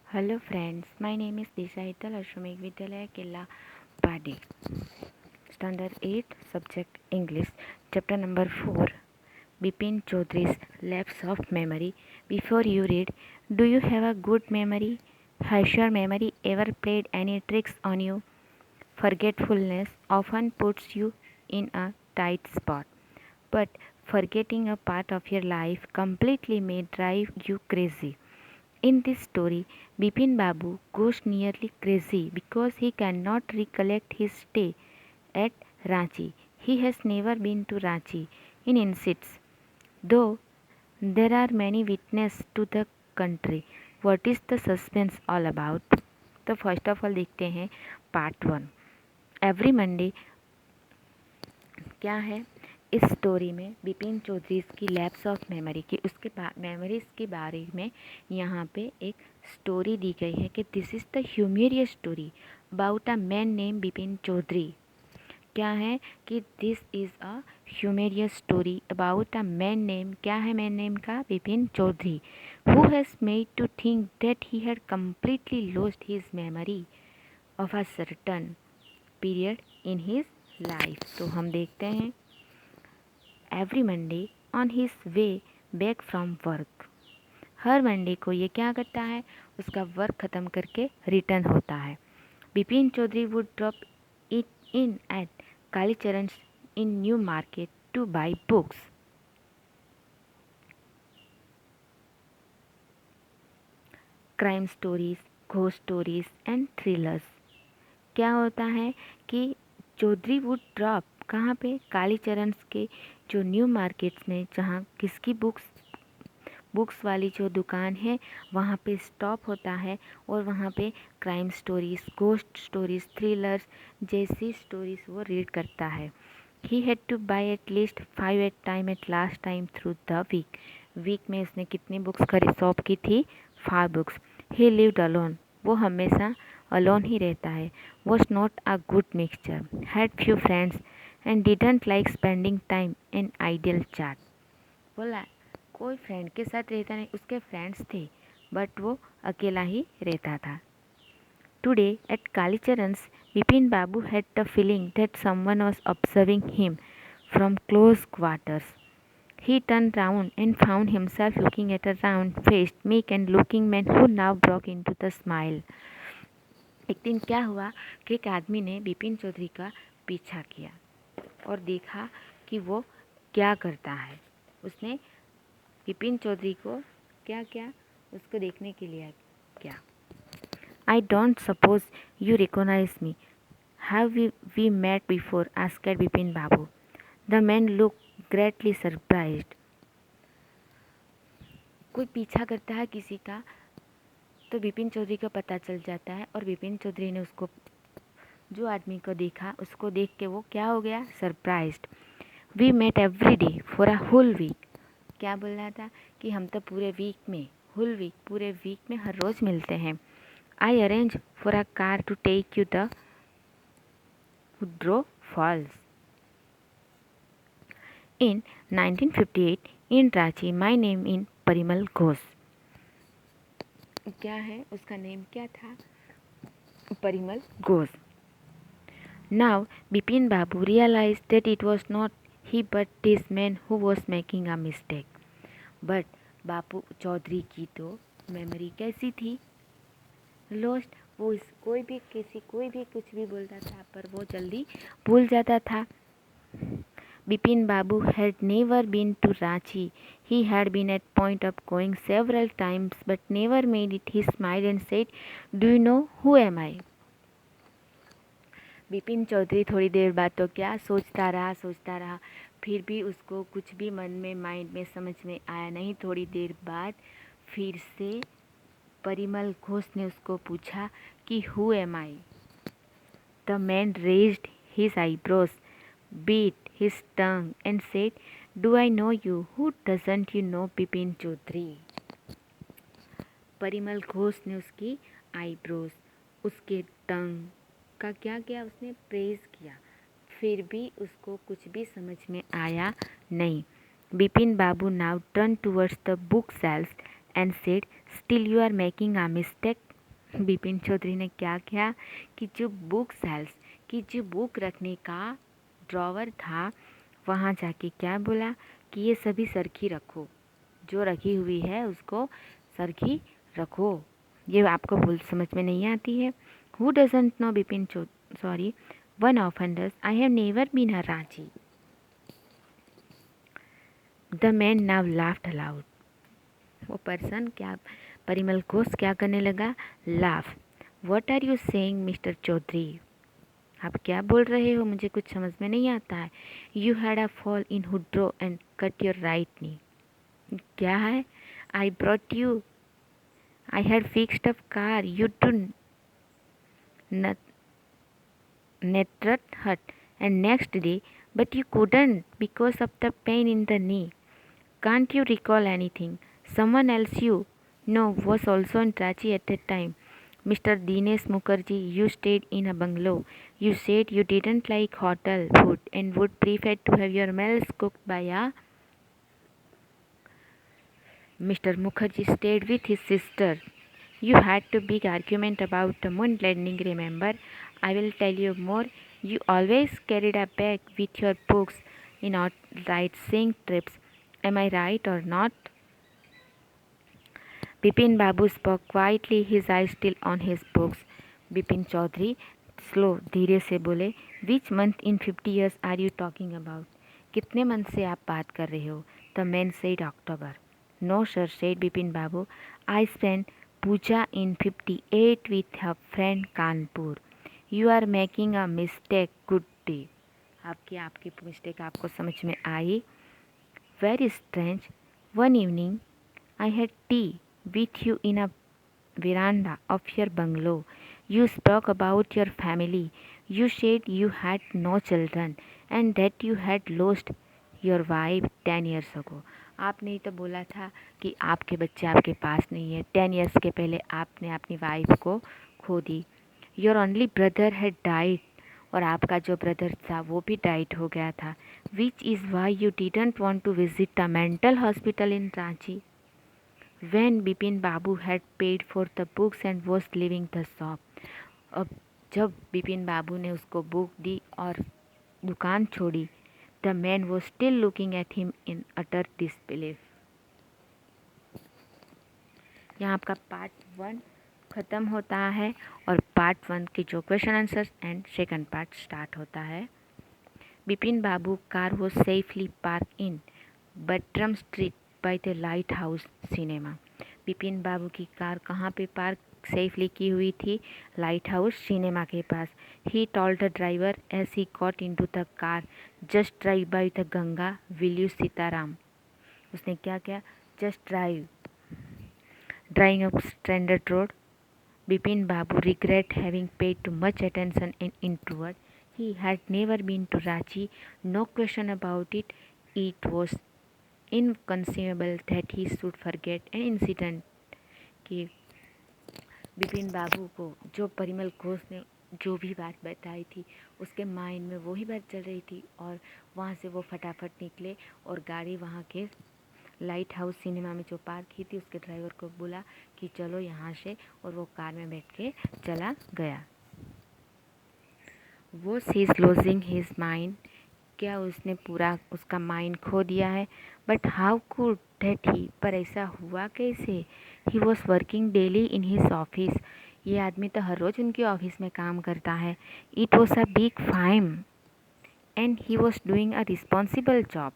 Hello friends, my name is Disha Hital Ashramik Vidyalaya Killa Padi. Standard 8, Subject English, Chapter number 4, Bipin Chaudhary's Lapse of Memory. Before you read, do you have a good memory? Has your memory ever played any tricks on you? Forgetfulness often puts you in a tight spot, but forgetting a part of your life completely may drive you crazy. In this story, Bipin Babu goes nearly crazy because he cannot recollect his stay at Ranchi. He has never been to Ranchi. He insists, though there are many witnesses to the country. What is the suspense all about? तो first of all देखते हैं part 1। Every Monday क्या है इस story में बिपिन चौधरी की lapse of memory की उसके मेमोरीज के बारे में यहाँ पे एक स्टोरी दी गई है कि this is the humorous story about a man name Bipin Chaudhary. क्या है कि this is a humorous story about a man name, क्या है मैन नेम का, Bipin Chaudhary, who has made to think that he had completely lost his memory of a certain period in his life. तो हम देखते हैं every Monday on his way back from work. हर Monday को ये क्या करता है, उसका वर्क ख़त्म करके रिटर्न होता है। Bipin Chaudhuri would drop it in at Kalicharan in New Market to buy books. Crime stories, ghost stories and thrillers. क्या होता है कि चौधरी वुड ड्रॉप कहाँ पे, कालीचरण के जो न्यू मार्केट्स में, जहाँ किसकी बुक्स वाली जो दुकान है वहाँ पे स्टॉप होता है और वहाँ पे crime stories, ghost stories, thrillers जैसी स्टोरीज वो रीड करता है। He had to buy at least 5 at time at last time through the week में उसने कितनी बुक्स शॉप की थी, 5 बुक्स। ही लिव्ड अलोन, वो हमेशा अलोन ही रहता है। Was not a good mixture, had few friends and didn't like spending time in ideal chat. बोला कोई फ्रेंड के साथ रहता नहीं, उसके फ्रेंड्स थे बट वो अकेला ही रहता था। Today at Kalicharan's, Bipin Babu had the feeling that someone was observing him from close quarters. He turned round and found himself looking at a round-faced, meek and looking man who now broke into the smile. एक दिन क्या हुआ कि एक आदमी ने बिपिन चौधरी का पीछा किया और देखा कि वो क्या करता है। उसने बिपिन चौधरी को क्या क्या उसको देखने के लिए क्या। I don't suppose you recognize me. Have we met before? asked Bipin Babu. The man looked greatly surprised. कोई पीछा करता है किसी का तो बिपिन चौधरी का पता चल जाता है और बिपिन चौधरी ने उसको, जो आदमी को देखा, उसको देख के वो क्या हो गया, surprised. We met every day for a whole week. क्या बोल रहा था कि हम तो पूरे वीक में, होल वीक, पूरे वीक में हर रोज़ मिलते हैं। I arrange for a car to take you the Woodrow Falls. In 1958, in Ranchi, my name in Parimal Ghosh. क्या है उसका नेम, क्या था, Parimal Ghosh. Now Bipin Babu realized that it was not he but this man who was making a mistake. But बापू चौधरी की तो memory कैसी थी, lost. वो कोई भी कुछ भी बोलता था पर वो जल्दी भूल जाता था। Bipin Babu had never been to Ranchi. He had been at point of going several times but never made it. He smiled and said, "Do you know who am I?" Bipin Chaudhary थोड़ी देर बाद तो क्या सोचता रहा, फिर भी उसको कुछ भी मन में, माइंड में समझ में आया नहीं। थोड़ी देर बाद फिर से परिमल घोष ने उसको पूछा कि who am I. The man raised his eyebrows, beat his tongue and said, "Do I know you? Who doesn't you know Bipin Chaudhuri?" Parimal Ghosh ने उसकी आईब्रोज, उसके टंग का क्या किया, उसने प्रेज किया, फिर भी उसको कुछ भी समझ में आया नहीं। Bipin Babu now turn towards the book sales and said, "Still you are making a mistake." Bipin Chaudhary ने क्या किया कि जो बुक सेल्स की जो बुक रखने का ड्रॉवर था वहाँ जाके क्या बोला कि ये सभी सरखी रखो, जो रखी हुई है उसको सरखी रखो। ये आपको भूल समझ में नहीं आती है। Who doesn't know Bipin sorry one offenders I have never been a Ranchi. The man now laughed aloud. वो पर्सन क्या परिमल घोष क्या करने लगा? Laugh. What are you saying mister Chaudhuri? आप क्या बोल रहे हो? मुझे कुछ समझ में नहीं आता है। You had a fall in Hudru and cut your right knee. क्या है? I brought you, I had fixed up car you to Netrat hut and next day, but you couldn't because of the pain in the knee. Can't you recall anything? Someone else you know was also in Ranchi at that time. Mr. Dinesh Mukherjee, you stayed in a bungalow. You said you didn't like hotel food and would prefer to have your meals cooked by a Mr. Mukherjee stayed with his sister. You had a big argument about the moon landing, remember? I will tell you more. You always carried a bag with your books in outright seeing trips. Am I right or not? Bipin Babu spoke quietly, his eyes still on his books. Bipin Chaudhary, slow, धीरे से बोले, Which month in 50 years are you talking about? कितने month से आप बात कर रहे हो? The man said October. No sir, said Bipin Babu. I spent Puja in 58 with her friend Kanpur. You are making a mistake, good day. आपकी mistake आपको समझ में आई? Very strange. One evening I had tea with you in a veranda of your bungalow. You spoke about your family. You said you had no children and that you had lost your wife 10 years ago. आपने ही तो बोला था कि आपके बच्चे आपके पास नहीं है। 10 years के पहले आपने अपनी वाइफ को खो दी। Your only brother had died और आपका जो ब्रदर था वो भी डाइट हो गया था. Which is why you didn't want to visit a mental hospital in Ranchi. When Bipin Babu had paid for the books and was leaving the shop. अब जब बिपिन बाबू ने उसको बुक दी और दुकान छोड़ी, the man was still looking at him in utter disbelief. यहाँ आपका part 1 ख़त्म होता है और पार्ट 1 के जो question answers and second part start होता है. Bipin Babu car was safely park in Bertram Street by the lighthouse cinema. Bipin Babu की कार कहाँ पे पार्क सेफली की हुई थी? लाइट हाउस सिनेमा के पास. He told the driver as he got into the car, just drive by the Ganga, will you Sitaram. उसने क्या किया? Just driving up Strand Road. Bipin Babu regret having paid too much attention an introvert. He had never been to Ranchi, no question about it. It was inconceivable that he should forget an incident. कि बिपिन बाबू को जो परिमल घोष ने जो भी बात बताई थी उसके माइंड में वही बात चल रही थी और वहाँ से वो फटाफट निकले और गाड़ी वहाँ के लाइट हाउस सिनेमा में जो पार्क की थी उसके ड्राइवर को बोला कि चलो यहाँ से, और वो कार में बैठ के चला गया. वो हीज़ लूजिंग हिज माइंड. क्या उसने पूरा उसका माइंड खो दिया है? But how could that he, पर ऐसा हुआ कैसे? He was working daily in his office. ये आदमी तो हर रोज़ उनके ऑफिस में काम करता है. It was a big firm and he was doing a responsible job.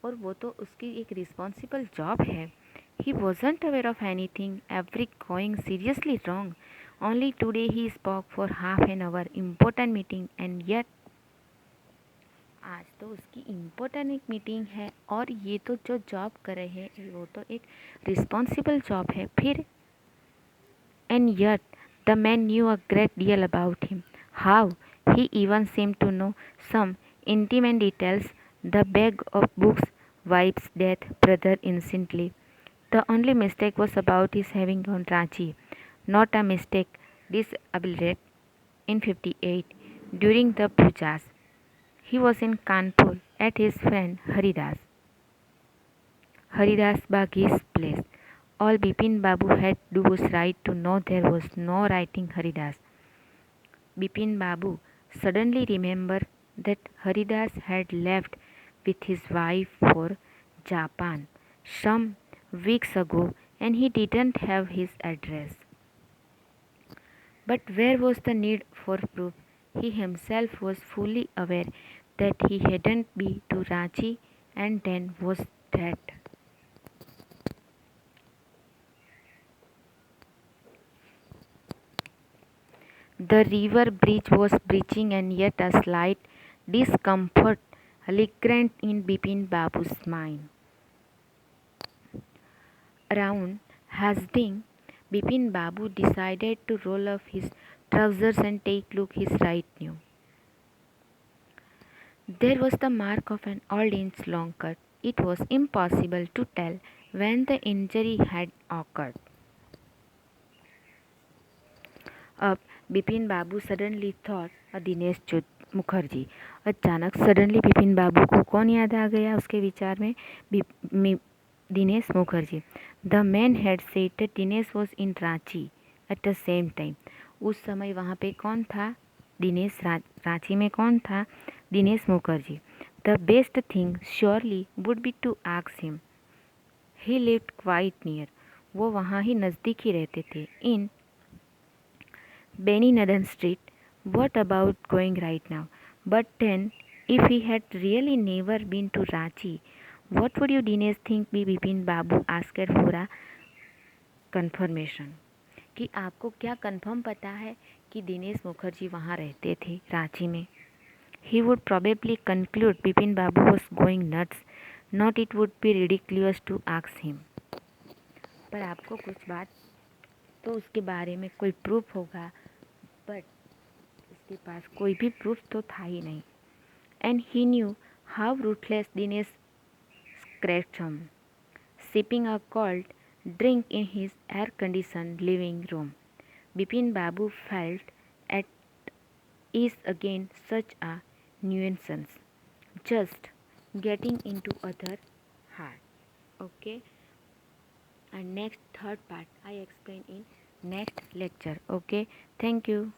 और वो तो उसकी एक रिस्पॉन्सिबल जॉब है. He wasn't aware of anything every going seriously wrong. Only today he spoke for half an hour important meeting and yet. आज तो उसकी important एक मीटिंग है और ये तो जो जॉब कर रहे हैं वो तो एक रिस्पॉन्सिबल जॉब है. फिर and yet the man new a great deal about him. How he even seemed to know some intimate details. The bag of books, wife's death, brother instantly. The only mistake was about his having gone Ranchi. Not a mistake, disabilled in 58 during the pujas. He was in Kanpur at his friend Haridas Baghi's place All Bipin Babu had to do was write to know there was no writing Haridas. Bipin Babu suddenly remembered that Haridas had left with his wife for Japan some weeks ago and he didn't have his address. But where was the need for proof? He himself was fully aware that he hadn't been to Ranchi, and then was that. The river bridge was breaching and yet a slight discomfort lingered in Bipin Babu's mind. Around Hasding, Bipin Babu decided to roll up his trousers and take a look his right knee. There was the mark of an old inch-long cut. It was impossible to tell when the injury had occurred. अब बिपिन बाबू suddenly thought Dinesh Mukherjee. अचानक suddenly Bipin बाबू को कौन याद आ गया उसके विचार में? Dinesh Mukherjee. The man had said that Dinesh was in Ranchi at the same time. उस समय वहाँ पे कौन था? दिनेश. रांची में कौन था? Dinesh Mukherjee. The best thing surely would be to ask him. He lived quite near. वो वहाँ ही नज़दीक ही रहते थे. इन Benny Street. What about going right now? But then, if he had really never been to Ranchi, what would you Dinesh think be Bipin Babu asked for a confirmation? कि आपको क्या confirm पता है कि दिनेश मुखर्जी वहाँ रहते थे रांची में? He would probably conclude Bipin Babu was going nuts. Not it would be ridiculous to ask him. पर आपको कुछ बात तो उसके बारे में कोई प्रूफ होगा, बट उसके पास कोई भी प्रूफ तो था ही नहीं. And he knew how ruthless Dinesh scratched him, sipping a cold drink in his air-conditioned living room. Bipin Babu felt at ease again, such a nuisance, just getting into other heart. Okay, and next third part I explain in next lecture. Okay, thank you.